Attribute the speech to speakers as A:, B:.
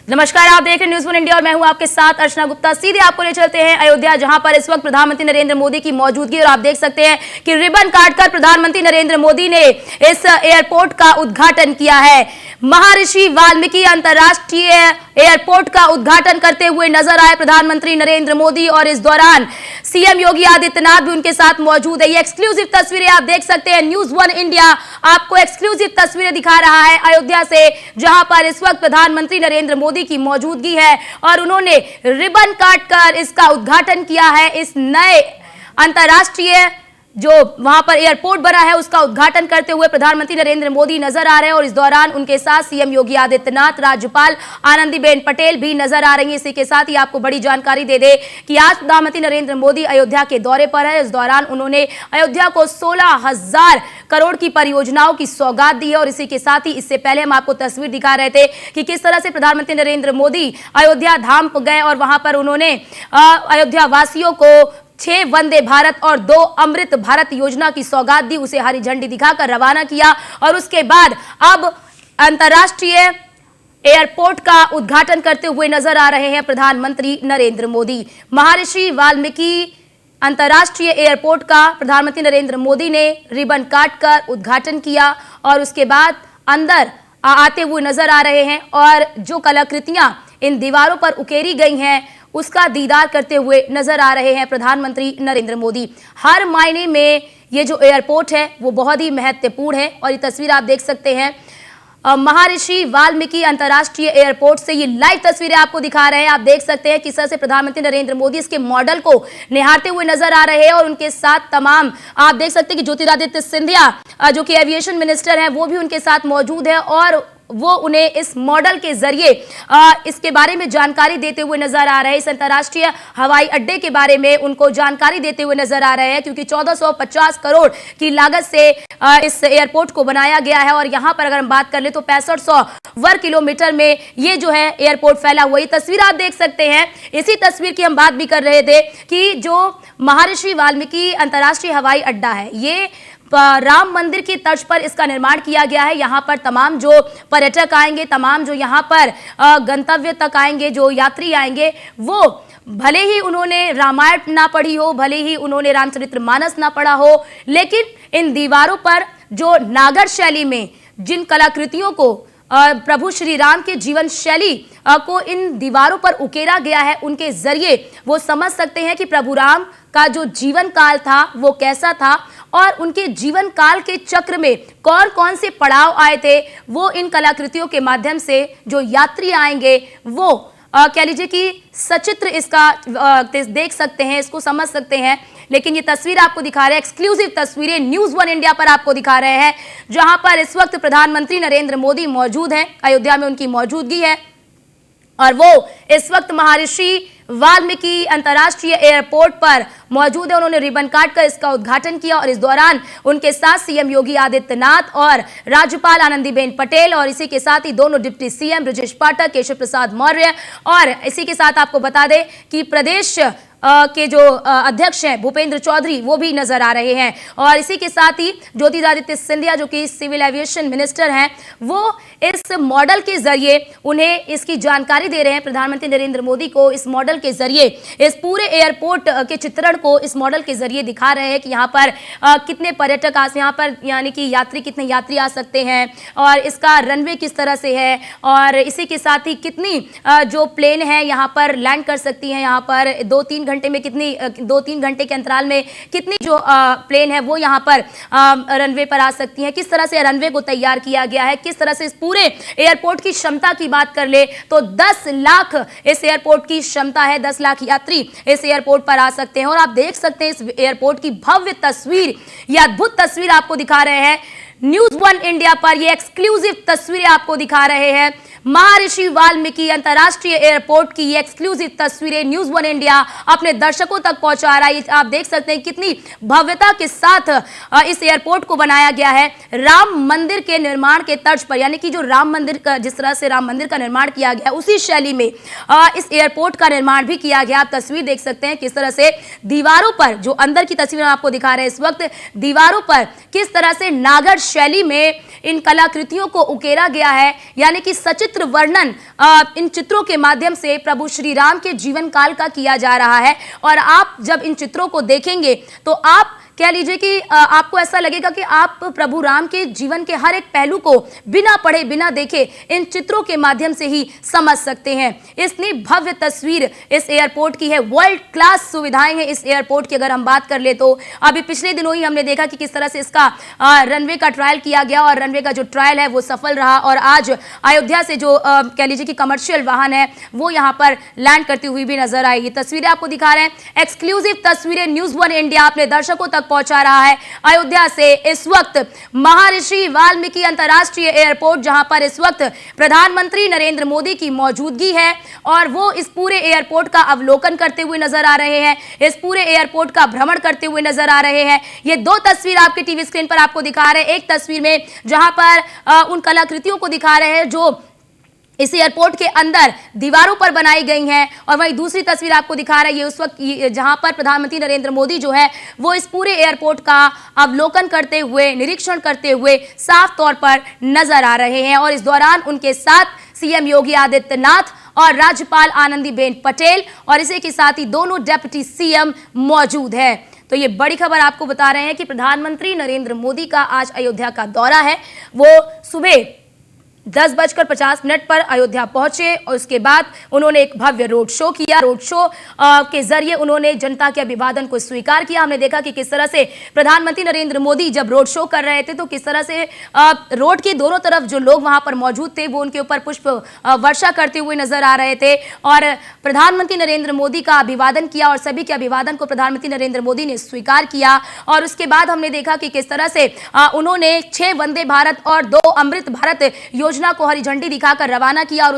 A: नमस्कार, आप देख रहे हैं न्यूज़ वन इंडिया और मैं हूं आपके साथ अर्चना गुप्ता। सीधे आपको ले चलते हैं अयोध्या, जहां पर इस वक्त प्रधानमंत्री नरेंद्र मोदी की मौजूदगी और आप देख सकते हैं कि रिबन काटकर प्रधानमंत्री नरेंद्र मोदी ने इस एयरपोर्ट का उद्घाटन किया है। महर्षि वाल्मीकि अंतर्राष्ट्रीय एयरपोर्ट का उद्घाटन करते हुए नजर आए प्रधानमंत्री नरेंद्र मोदी और इस दौरान सीएम योगी आदित्यनाथ भी उनके साथ मौजूद है। ये एक्सक्लूसिव तस्वीरें आप देख सकते हैं। न्यूज़ वन इंडिया आपको एक्सक्लूसिव तस्वीरें दिखा रहा है अयोध्या से, जहां पर इस वक्त प्रधानमंत्री नरेंद्र मोदी की मौजूदगी है और उन्होंने रिबन काटकर इसका उद्घाटन किया है। इस नए अंतर्राष्ट्रीय जो वहां पर एयरपोर्ट बना है उसका उद्घाटन करते हुए प्रधानमंत्री नरेंद्र मोदी नजर आ रहे हैं और इस दौरान उनके साथ सीएम योगी आदित्यनाथ, राज्यपाल आनंदीबेन पटेल भी नजर आ रही हैं। इसी के साथ ही आपको बड़ी जानकारी दे दे कि आज प्रधानमंत्री नरेंद्र मोदी अयोध्या के दौरे पर है। इस दौरान उन्होंने अयोध्या को 16,000 करोड़ की परियोजनाओं की सौगात दी है और इसी के साथ ही इससे पहले हम आपको तस्वीर दिखा रहे थे कि किस तरह से प्रधानमंत्री नरेंद्र मोदी अयोध्या धाम गए और वहां पर उन्होंने अयोध्या वासियों को 6 वंदे भारत और 2 अमृत भारत योजना की सौगात दी, उसे हरी झंडी दिखाकर रवाना किया और उसके बाद अब अंतर्राष्ट्रीय एयरपोर्ट का उद्घाटन करते हुए नजर आ रहे हैं प्रधानमंत्री नरेंद्र मोदी। महर्षि वाल्मीकि अंतर्राष्ट्रीय एयरपोर्ट का प्रधानमंत्री नरेंद्र मोदी ने रिबन काटकर उद्घाटन किया और उसके बाद अंदर आते हुए नजर आ रहे हैं और जो कलाकृतियां इन दीवारों पर उकेरी गई हैं उसका दीदार करते हुए नजर आ रहे हैं प्रधानमंत्री नरेंद्र मोदी। हर मायने में ये जो एयरपोर्ट है वो बहुत ही महत्वपूर्ण है और ये तस्वीर आप देख सकते हैं महर्षि वाल्मीकि अंतर्राष्ट्रीय एयरपोर्ट से ये लाइव तस्वीरें आपको दिखा रहे हैं। आप देख सकते हैं किस तरह से प्रधानमंत्री नरेंद्र मोदी इसके मॉडल को निहारते हुए नजर आ रहे हैं और उनके साथ तमाम आप देख सकते हैं कि ज्योतिरादित्य सिंधिया जो कि एविएशन मिनिस्टर हैं वो भी उनके साथ मौजूद है और वो उन्हें इस मॉडल के जरिए इसके बारे में जानकारी देते हुए नजर आ रहे हैं। इस अंतर्राष्ट्रीय हवाई अड्डे के बारे में उनको जानकारी देते हुए नजर आ रहे हैं क्योंकि 1450 करोड़ की लागत से इस एयरपोर्ट को बनाया गया है और यहां पर अगर हम बात कर ले तो 6500 वर्ग किलोमीटर में ये जो है एयरपोर्ट फैला हुआ। ये तस्वीर आप देख सकते हैं। इसी तस्वीर की हम बात भी कर रहे थे कि जो महर्षि वाल्मीकि अंतर्राष्ट्रीय हवाई अड्डा है ये राम मंदिर की तर्ज पर इसका निर्माण किया गया है। यहाँ पर तमाम जो पर्यटक आएंगे, तमाम जो यहाँ पर गंतव्य तक आएंगे, जो यात्री आएंगे, वो भले ही उन्होंने रामायण ना पढ़ी हो, भले ही उन्होंने रामचरितमानस ना पढ़ा हो, लेकिन इन दीवारों पर जो नागर शैली में जिन कलाकृतियों को प्रभु श्री राम के जीवन शैली को इन दीवारों पर उकेरा गया है, उनके जरिए वो समझ सकते हैं कि प्रभु राम का जो जीवन काल था वो कैसा था और उनके जीवन काल के चक्र में कौन कौन से पड़ाव आए थे। वो इन कलाकृतियों के माध्यम से जो यात्री आएंगे वो कह लीजिए कि सचित्र इसका देख सकते हैं, इसको समझ सकते हैं। लेकिन ये तस्वीर आपको दिखा रहे हैं, एक्सक्लूसिव तस्वीरें न्यूज़ वन इंडिया पर आपको दिखा रहे हैं, जहां पर इस वक्त प्रधानमंत्री नरेंद्र मोदी मौजूद हैं। अयोध्या में उनकी मौजूदगी है और वो इस वक्त महर्षि वाल्मीकि अंतर्राष्ट्रीय एयरपोर्ट पर मौजूद है। उन्होंने रिबन काटकर इसका उद्घाटन किया और इस दौरान उनके साथ सीएम योगी आदित्यनाथ और राज्यपाल आनंदीबेन पटेल और इसी के साथ ही दोनों डिप्टी सीएम ब्रजेश पाठक, केशव प्रसाद मौर्य और इसी के साथ आपको बता दें कि प्रदेश के जो अध्यक्ष हैं भूपेंद्र चौधरी वो भी नजर आ रहे हैं और इसी के साथ ही ज्योतिरादित्य सिंधिया जो कि सिविल एविएशन मिनिस्टर हैं वो इस मॉडल के जरिए उन्हें इसकी जानकारी दे रहे हैं। प्रधानमंत्री नरेंद्र मोदी को इस मॉडल के जरिए इस पूरे एयरपोर्ट के चित्रण को इस मॉडल के जरिए दिखा रहे हैं कि यहाँ पर कितने पर्यटक यहाँ पर यानी कि कितने यात्री आ सकते हैं और इसका रनवे किस तरह से है और इसी के साथ ही कितनी जो प्लेन है यहाँ पर लैंड कर सकती हैं, यहाँ पर 2-3 घंटे में कितनी 2-3 घंटे के अंतराल में कितनी जो प्लेन है वो यहाँ पर रनवे पर आ सकती हैं, किस तरह से रनवे को तैयार किया गया है, किस तरह से इस पूरे एयरपोर्ट की क्षमता की बात कर ले तो 10 लाख इस एयरपोर्ट की क्षमता है, 10 लाख यात्री इस एयरपोर्ट पर आ सकते हैं और आप देख सकते हैं इस एयरपोर्ट की भव्य तस्वीर, यह अद्भुत तस्वीर आपको दिखा रहे हैं न्यूज़ वन इंडिया पर। ये एक्सक्लूसिव तस्वीरें आपको दिखा रहे हैं महर्षि वाल्मीकि अंतर्राष्ट्रीय एयरपोर्ट की ये एक्सक्लूसिव तस्वीरें न्यूज़ वन इंडिया अपने दर्शकों तक पहुंचा रहा है। आप देख सकते हैं कितनी भव्यता के साथ इस एयरपोर्ट को बनाया गया है राम मंदिर के निर्माण के तर्ज पर, यानी कि जो राम मंदिर का जिस तरह से राम मंदिर का निर्माण किया गया उसी शैली में इस एयरपोर्ट का निर्माण भी किया गया। आप तस्वीर देख सकते हैं किस तरह से दीवारों पर, जो अंदर की तस्वीर आपको दिखा रहे हैं इस वक्त, दीवारों पर किस तरह से नागर शैली में इन कलाकृतियों को उकेरा गया है, यानी कि सचित्र सचित्र वर्णन इन चित्रों के माध्यम से प्रभु श्री राम के जीवन काल का किया जा रहा है। और आप जब इन चित्रों को देखेंगे तो आप कह लीजिए कि आपको ऐसा लगेगा कि आप प्रभु राम के जीवन के हर एक पहलू को बिना पढ़े बिना देखे इन चित्रों के माध्यम से ही समझ सकते हैं। इतनी भव्य तस्वीर इस एयरपोर्ट की है, वर्ल्ड क्लास सुविधाएं हैं इस एयरपोर्ट की। अगर हम बात कर ले तो अभी पिछले दिनों ही हमने देखा कि किस तरह से इसका रनवे का ट्रायल किया गया और रनवे का जो ट्रायल है वो सफल रहा। और आज अयोध्या से जो कह लीजिए कि कमर्शियल वाहन है वो यहाँ पर लैंड करती हुई भी नजर आई। ये तस्वीरें आपको दिखा रहे हैं, एक्सक्लूसिव तस्वीरें न्यूज़ 1 इंडिया अपने दर्शकों तक पहुंचा रहा है अयोध्या से। इस वक्त महर्षि वाल्मीकि अंतरराष्ट्रीय एयरपोर्ट, जहां पर इस वक्त प्रधानमंत्री नरेंद्र मोदी की मौजूदगी है और वो इस पूरे एयरपोर्ट का अवलोकन करते हुए नजर आ रहे हैं, इस पूरे एयरपोर्ट का भ्रमण करते हुए नजर आ रहे हैं। ये दो तस्वीर आपके टीवी स्क्रीन पर आपको दिखा रहे हैं। एक तस्वीर में जहां पर उन कलाकृतियों को दिखा रहे हैं जो इस एयरपोर्ट के अंदर दीवारों पर बनाई गई हैं, और वहीं दूसरी तस्वीर आपको दिखा रहा है ये उस वक्त जहां पर प्रधानमंत्री नरेंद्र मोदी जो है वो इस पूरे एयरपोर्ट का अवलोकन करते हुए, निरीक्षण करते हुए साफ तौर पर नजर आ रहे हैं। और इस दौरान उनके साथ सीएम योगी आदित्यनाथ और राज्यपाल आनंदीबेन पटेल और इसी के साथ ही दोनों डेप्यूटी सीएम मौजूद है। तो ये बड़ी खबर आपको बता रहे हैं कि प्रधानमंत्री नरेंद्र मोदी का आज अयोध्या का दौरा है। वो सुबह 10:50 पर अयोध्या पहुंचे और उसके बाद उन्होंने एक भव्य रोड शो किया। रोड शो के जरिए उन्होंने जनता के अभिवादन को स्वीकार किया। हमने देखा कि किस तरह से प्रधानमंत्री नरेंद्र मोदी जब रोड शो कर रहे थे तो किस तरह से रोड के दोनों तरफ जो लोग वहां पर मौजूद थे वो उनके ऊपर पुष्प वर्षा करते हुए नजर आ रहे थे और प्रधानमंत्री नरेंद्र मोदी का अभिवादन किया और सभी के अभिवादन को प्रधानमंत्री नरेंद्र मोदी ने स्वीकार किया। और उसके बाद हमने देखा कि किस तरह से उन्होंने 6 वंदे भारत और 2 अमृत भारत योजना को हरी झंडी दिखाकर रवाना किया और